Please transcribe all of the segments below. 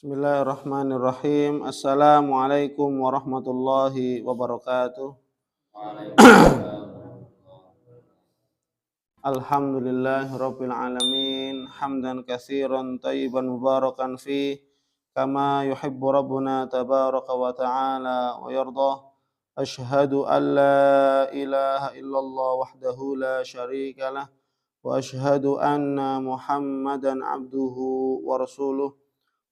Bismillahirrahmanirrahim. Assalamualaikum warahmatullahi wabarakatuh. Alhamdulillahirabbil alamin. Hamdan katsiran thayyiban mubarakan fi kama yuhibbu rabbuna tabaraka wa ta'ala wa yardah. Asyhadu an la ilaha illallah wahdahu la syarika lah wa asyhadu anna Muhammadan abduhu wa rasuluh.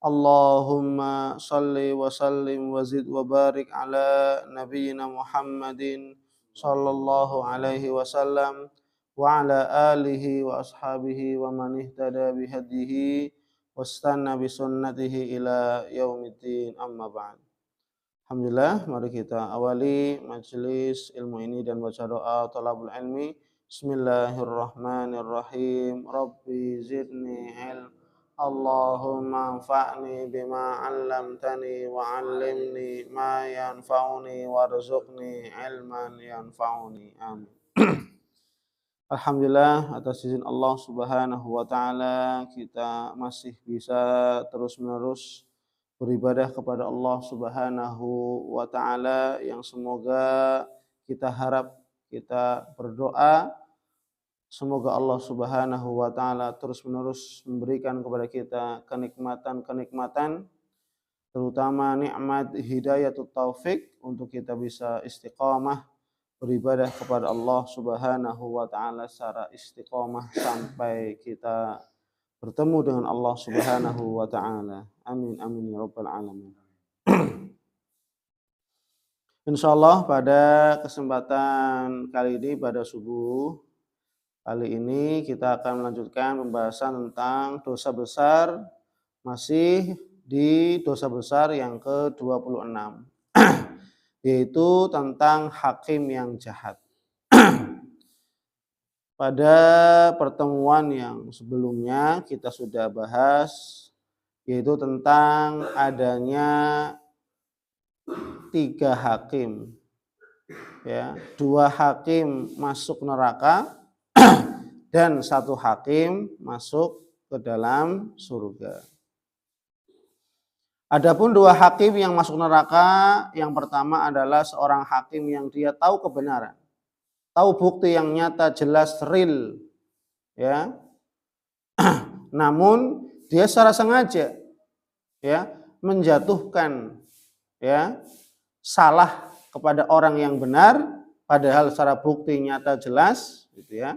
Allahumma salli wa sallim wa zid wa barik ala nabiyyina Muhammadin sallallahu alaihi wasallam wa ala alihi wa ashabihi wa man ihtada bihadihi wastanna bi sunnatihi ila yaumiddin, amma ba'd. Alhamdulillah, mari kita awali majelis ilmu ini dan baca doa thalabul ilmi. Bismillahirrahmanirrahim. Rabbi zidni ilm. Allahumma anfa'ni bima 'allamtani wa 'allimni ma yanfa'uni warzuqni ilman yanfa'uni. Amin. Alhamdulillah, atas izin Allah Subhanahu wa taala kita masih bisa terus-menerus beribadah kepada Allah Subhanahu wa taala, yang semoga kita harap, kita berdoa semoga Allah Subhanahu wa taala terus-menerus memberikan kepada kita kenikmatan-kenikmatan, terutama nikmat hidayatut taufik untuk kita bisa istiqamah beribadah kepada Allah Subhanahu wa taala secara istiqamah sampai kita bertemu dengan Allah Subhanahu wa taala. Amin amin ya rabbal alamin. Insyaallah pada kesempatan kali ini, pada subuh kali ini kita akan melanjutkan pembahasan tentang dosa besar, masih di dosa besar yang ke-26, yaitu tentang hakim yang jahat. Pada pertemuan yang sebelumnya kita sudah bahas, yaitu tentang adanya 3 hakim, ya, 2 hakim masuk neraka dan 1 hakim masuk ke dalam surga. Adapun 2 hakim yang masuk neraka, yang pertama adalah seorang hakim yang dia tahu kebenaran, tahu bukti yang nyata, jelas, real, ya. Namun dia secara sengaja, ya, menjatuhkan, ya, salah kepada orang yang benar, padahal secara bukti nyata jelas, gitu ya.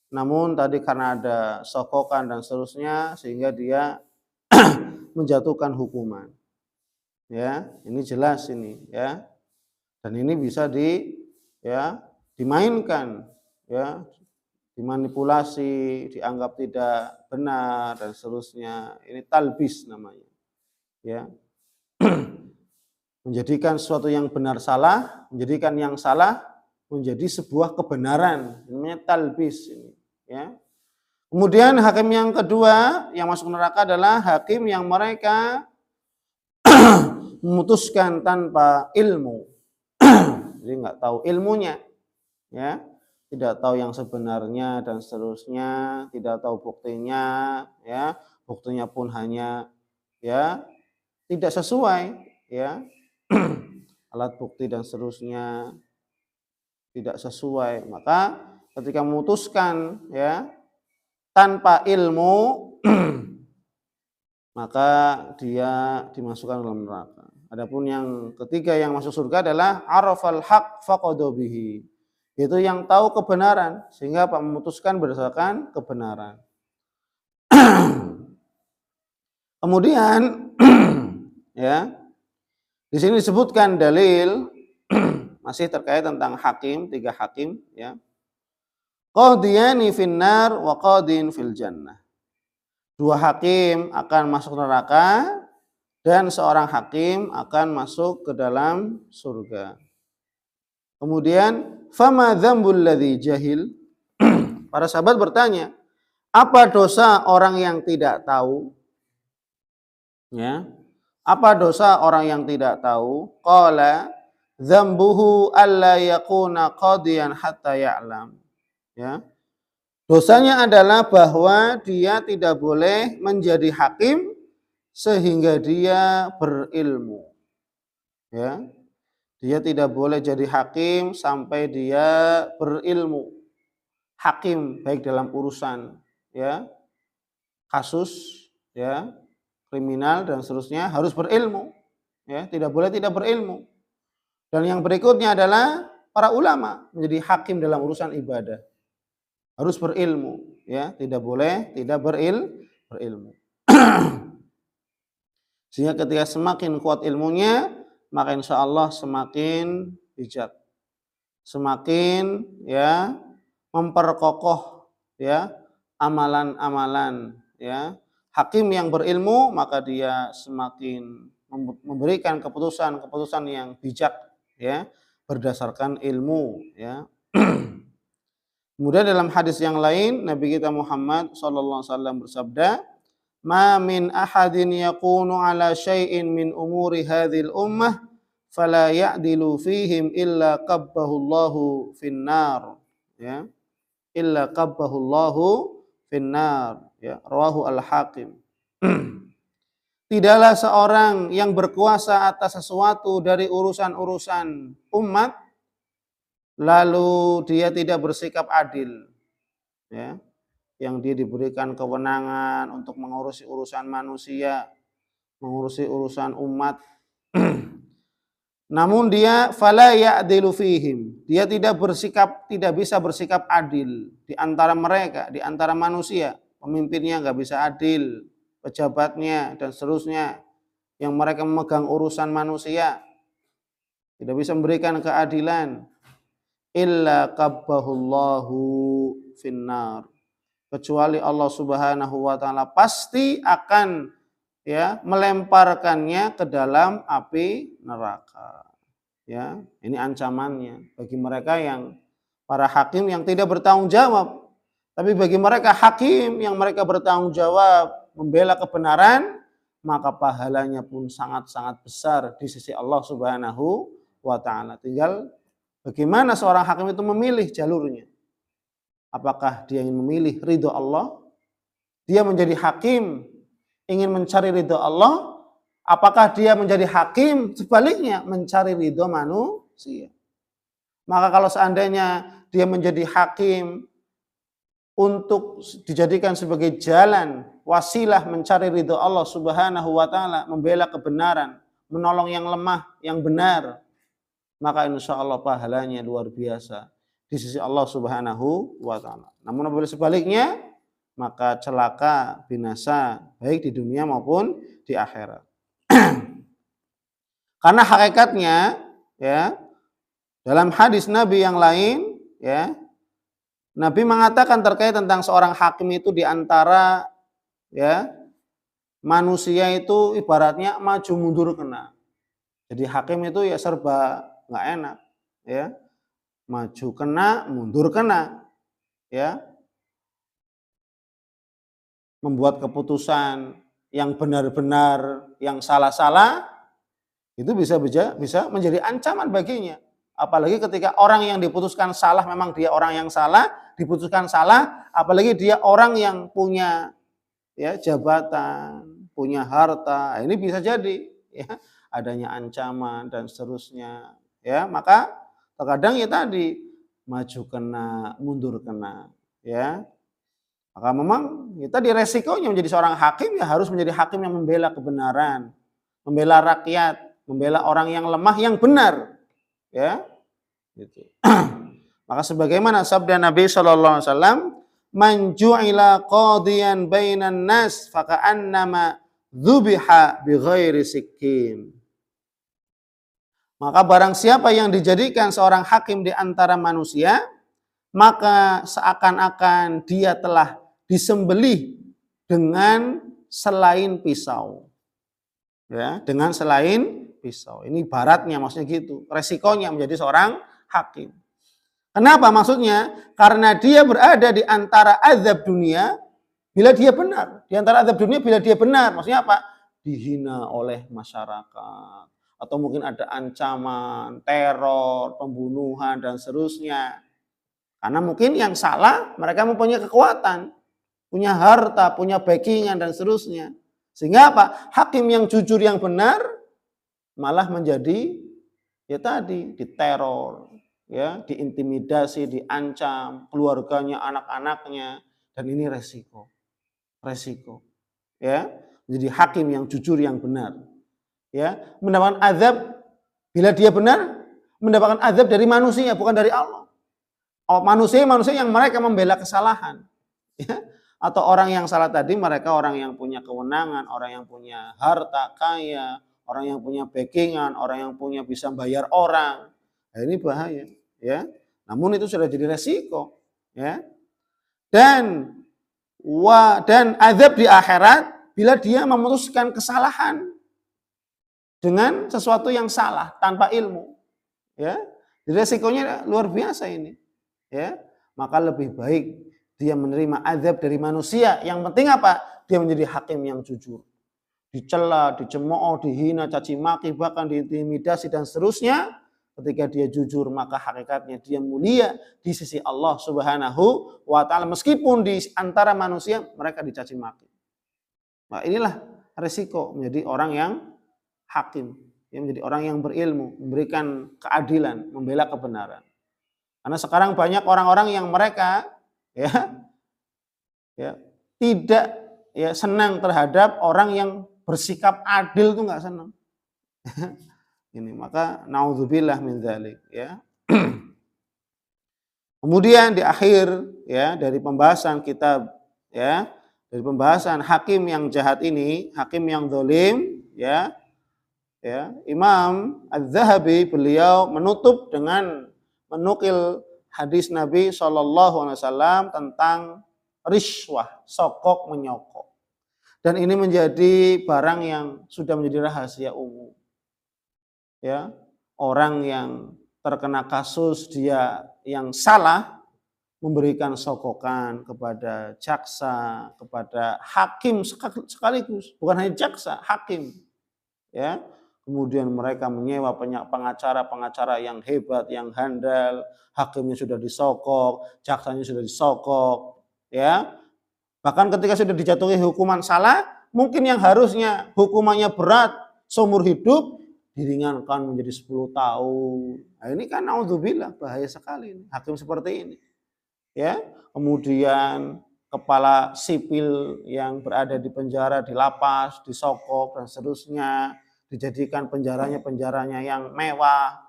Namun tadi karena ada sokokan dan seterusnya sehingga dia menjatuhkan hukuman. Ya, ini jelas ini, ya. Dan ini bisa dimainkan, ya, dimanipulasi, dianggap tidak benar dan seterusnya. Ini talbis namanya. Ya. Menjadikan sesuatu yang benar salah, menjadikan yang salah menjadi sebuah kebenaran. Namanya talbis ini, ya. Kemudian hakim yang kedua yang masuk neraka adalah hakim yang mereka memutuskan tanpa ilmu. Jadi enggak tahu ilmunya, ya. Tidak tahu yang sebenarnya dan seterusnya, tidak tahu buktinya, ya. Buktinya pun hanya, ya, tidak sesuai, ya. Alat bukti dan seterusnya tidak sesuai, maka ketika memutuskan, ya, tanpa ilmu maka dia dimasukkan dalam neraka. Adapun yang ketiga yang masuk surga adalah arafal haq faqada bihi, itu yang tahu kebenaran sehingga memutuskan berdasarkan kebenaran. Kemudian ya, di sini disebutkan dalil masih terkait tentang hakim, 3 hakim, ya. Qadiyani finnar wa qadin fil jannah. 2 hakim akan masuk neraka dan seorang hakim akan masuk ke dalam surga. Kemudian fama dzambul ladzi jahil? Para sahabat bertanya, apa dosa orang yang tidak tahu? Ya. Apa dosa orang yang tidak tahu? Qala dzambuhu alla yakuna qadiyan hatta ya'lam. Ya. Dosanya adalah bahwa dia tidak boleh menjadi hakim sehingga dia berilmu. Ya, dia tidak boleh jadi hakim sampai dia berilmu. Hakim baik dalam urusan ya kasus ya kriminal dan seterusnya harus berilmu. Ya, tidak boleh tidak berilmu. Dan yang berikutnya adalah para ulama menjadi hakim dalam urusan ibadah. Harus berilmu, ya, tidak boleh tidak berilmu. Sehingga ketika semakin kuat ilmunya, maka insya Allah semakin bijak, semakin ya memperkokoh ya amalan-amalan ya. Hakim yang berilmu maka dia semakin memberikan keputusan-keputusan yang bijak ya berdasarkan ilmu ya. Kemudian dalam hadis yang lain Nabi kita Muhammad sallallahu alaihi wasallam bersabda, "Ma min ahadin yakunu ala syai'in min umuri hadhil ummah fala ya'dilu fihim illa qabbahullahu finnar." Ya. Illa qabbahullahu finnar. Ya, rawahu al-Hakim. Tidaklah seorang yang berkuasa atas sesuatu dari urusan-urusan umat lalu dia tidak bersikap adil ya yang dia diberikan kewenangan untuk mengurusi urusan manusia, mengurusi urusan umat namun dia fala ya'dilu fihim, dia tidak bisa bersikap adil di antara mereka, di antara manusia, pemimpinnya enggak bisa adil, pejabatnya dan seterusnya yang mereka memegang urusan manusia tidak bisa memberikan keadilan, illa qabbahullahu finnar, kecuali Allah Subhanahu wa taala pasti akan ya melemparkannya ke dalam api neraka. Ya, ini ancamannya bagi mereka yang para hakim yang tidak bertanggung jawab. Tapi bagi mereka hakim yang mereka bertanggung jawab membela kebenaran, maka pahalanya pun sangat-sangat besar di sisi Allah Subhanahu wa taala. Tinggal bagaimana seorang hakim itu memilih jalurnya. Apakah dia ingin memilih ridho Allah? Dia menjadi hakim ingin mencari ridho Allah? Apakah dia menjadi hakim sebaliknya mencari ridho manusia? Maka kalau seandainya dia menjadi hakim untuk dijadikan sebagai jalan wasilah mencari ridho Allah Subhanahu wa taala, membela kebenaran, menolong yang lemah, yang benar, maka insya Allah pahalanya luar biasa di sisi Allah Subhanahu wa taala. Namun apabila sebaliknya, maka celaka, binasa baik di dunia maupun di akhirat. Karena hakikatnya ya dalam hadis Nabi yang lain ya Nabi mengatakan terkait tentang seorang hakim itu di antara ya manusia itu ibaratnya maju mundur kena. Jadi hakim itu ya serba nggak enak ya. Maju kena, mundur kena. Ya. Membuat keputusan yang benar-benar, yang salah-salah itu bisa menjadi ancaman baginya. Apalagi ketika orang yang diputuskan salah memang dia orang yang salah, diputuskan salah, apalagi dia orang yang punya ya jabatan, punya harta, ini bisa jadi ya adanya ancaman dan seterusnya. Ya, maka terkadang ya tadi maju kena, mundur kena, ya. Maka memang ya tadi resikonya menjadi seorang hakim ya harus menjadi hakim yang membela kebenaran, membela rakyat, membela orang yang lemah yang benar. Ya, gitu. Maka sebagaimana sabda Nabi sallallahu alaihi wasallam, "Man ju'ila qadiyan bainan nas faka'annama dzubiha bighairi sikkin." Maka barang siapa yang dijadikan seorang hakim di antara manusia, maka seakan-akan dia telah disembelih dengan selain pisau. Ya, dengan selain pisau. Ini baratnya maksudnya gitu. Resikonya menjadi seorang hakim. Kenapa maksudnya? Karena dia berada di antara azab dunia bila dia benar. Di antara azab dunia bila dia benar. Maksudnya apa? Dihina oleh masyarakat. Atau mungkin ada ancaman, teror, pembunuhan, dan seterusnya. Karena mungkin yang salah mereka mempunyai kekuatan. Punya harta, punya backingan, dan seterusnya. Sehingga apa? Hakim yang jujur yang benar malah menjadi ya tadi diteror, ya, diintimidasi, diancam keluarganya, anak-anaknya, dan ini resiko. Ya, menjadi hakim yang jujur yang benar. Ya, mendapatkan azab bila dia benar, mendapatkan azab dari manusia bukan dari Allah. Oh, manusia yang mereka membela kesalahan. Ya, atau orang yang salah tadi mereka orang yang punya kewenangan, orang yang punya harta kaya, orang yang punya backingan, orang yang punya bisa bayar orang. Nah, ini bahaya, ya. Namun itu sudah jadi resiko, ya. Dan azab di akhirat bila dia memutuskan kesalahan dengan sesuatu yang salah tanpa ilmu, ya. Jadi resikonya luar biasa ini, ya. Maka lebih baik dia menerima azab dari manusia. Yang penting apa? Dia menjadi hakim yang jujur. Dicela, dicemooh, dihina, caci maki, bahkan diintimidasi dan seterusnya. Ketika dia jujur, maka hakikatnya dia mulia di sisi Allah Subhanahu wa Ta'ala. Meskipun di antara manusia mereka dicaci maki. Nah, inilah resiko menjadi orang yang hakim, yang menjadi orang yang berilmu, memberikan keadilan, membela kebenaran. Karena sekarang banyak orang-orang yang mereka ya tidak ya senang terhadap orang yang bersikap adil, itu nggak senang. Ini maka naudzubillah min dzalik, ya. Kemudian di akhir ya dari pembahasan kitab, ya, dari pembahasan hakim yang jahat ini, hakim yang zalim, ya, Imam Az-Zahabi beliau menutup dengan menukil hadis Nabi SAW tentang riswah, sokok menyokok. Dan ini menjadi barang yang sudah menjadi rahasia umum. Ya, orang yang terkena kasus dia yang salah memberikan sokokan kepada jaksa, kepada hakim sekaligus, bukan hanya jaksa, hakim. Ya, kemudian mereka menyewa pengacara yang hebat, yang handal, hakimnya sudah disokok, jaksanya sudah disokok, ya. Bahkan ketika sudah dijatuhi hukuman salah, mungkin yang harusnya hukumannya berat seumur hidup diringankan menjadi 10 tahun. Nah, ini kan naudzubillah bahaya sekali ini, hakim seperti ini. Ya, kemudian kepala sipil yang berada di penjara, di lapas, disokok dan seterusnya, dijadikan penjaranya yang mewah,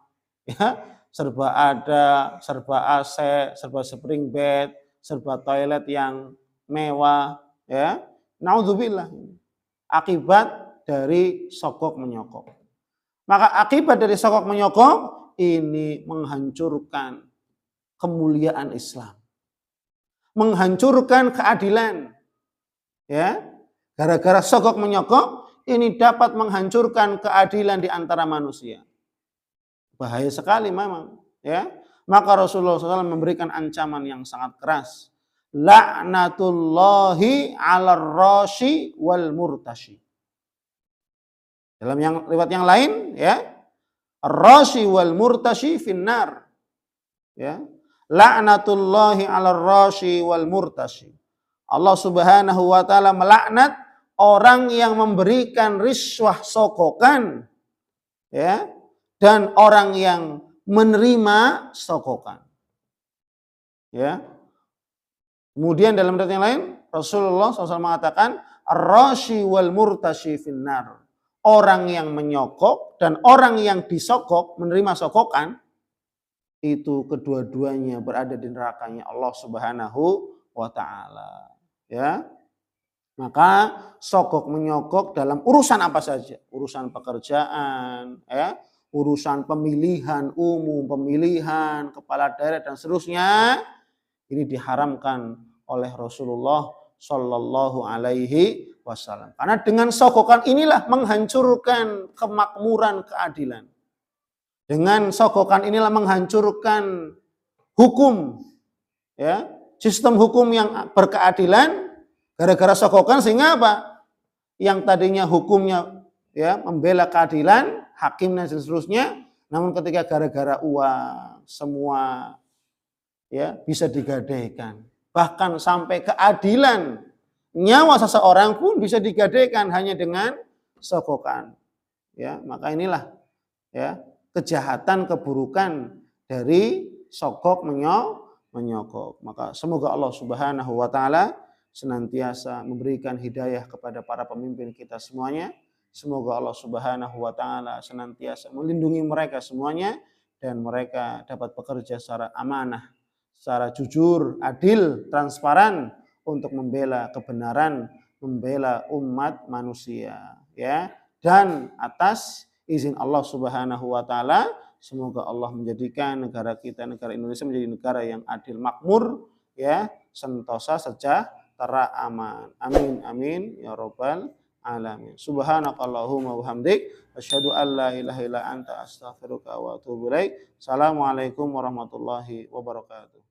ya, serba ada, serba AC, serba spring bed, serba toilet yang mewah, ya. Naudzubillah. Akibat dari sokok menyokok. Maka akibat dari sokok menyokok ini menghancurkan kemuliaan Islam, menghancurkan keadilan. Ya, gara-gara sokok menyokok ini dapat menghancurkan keadilan di antara manusia. Bahaya sekali memang. Ya, maka Rasulullah SAW memberikan ancaman yang sangat keras. La'natullahi 'alar rashi wal murtashi. Dalam riwayat yang lain, ya, ar-rashi wal murtashi finnar. Ya, la'natullahi 'alar rashi wal murtashi. Allah Subhanahu wa Ta'ala melaknat orang yang memberikan riswah sokokan, ya, dan orang yang menerima sokokan. Ya. Kemudian dalam riwayat yang lain Rasulullah SAW mengatakan ar-rashi wal murtashi finnar. Orang yang menyokok dan orang yang disokok, menerima sokokan, itu kedua-duanya berada di nerakanya Allah Subhanahu wa Ta'ala. Ya. Maka sokok menyokok dalam urusan apa saja, urusan pekerjaan, ya, urusan pemilihan umum, pemilihan kepala daerah dan seterusnya, ini diharamkan oleh Rasulullah Shallallahu Alaihi Wasallam. Karena dengan sokokan inilah menghancurkan kemakmuran keadilan. Dengan sokokan inilah menghancurkan hukum, ya, sistem hukum yang berkeadilan. Gara-gara sokokan sehingga apa? Yang tadinya hukumnya ya membela keadilan, hakim dan seterusnya, namun ketika gara-gara uang semua ya bisa digadaikan. Bahkan sampai keadilan Nyawa seseorang pun bisa digadaikan hanya dengan sogokan. Ya, maka inilah ya kejahatan, keburukan dari sogok menyogok. Maka semoga Allah Subhanahu wa taala senantiasa memberikan hidayah kepada para pemimpin kita semuanya. Semoga Allah Subhanahu wa taala senantiasa melindungi mereka semuanya dan mereka dapat bekerja secara amanah, secara jujur, adil, transparan untuk membela kebenaran, membela umat manusia, ya. Dan atas izin Allah Subhanahu wa taala, semoga Allah menjadikan negara kita, negara Indonesia menjadi negara yang adil, makmur, ya, sentosa, sejahtera, aman. Amin amin ya rabbal alamin. Subhanakallahumma wa bihamdik asyhadu an la ilaha illa anta astaghfiruka wa atubu ilaik. Assalamualaikum warahmatullahi wabarakatuh.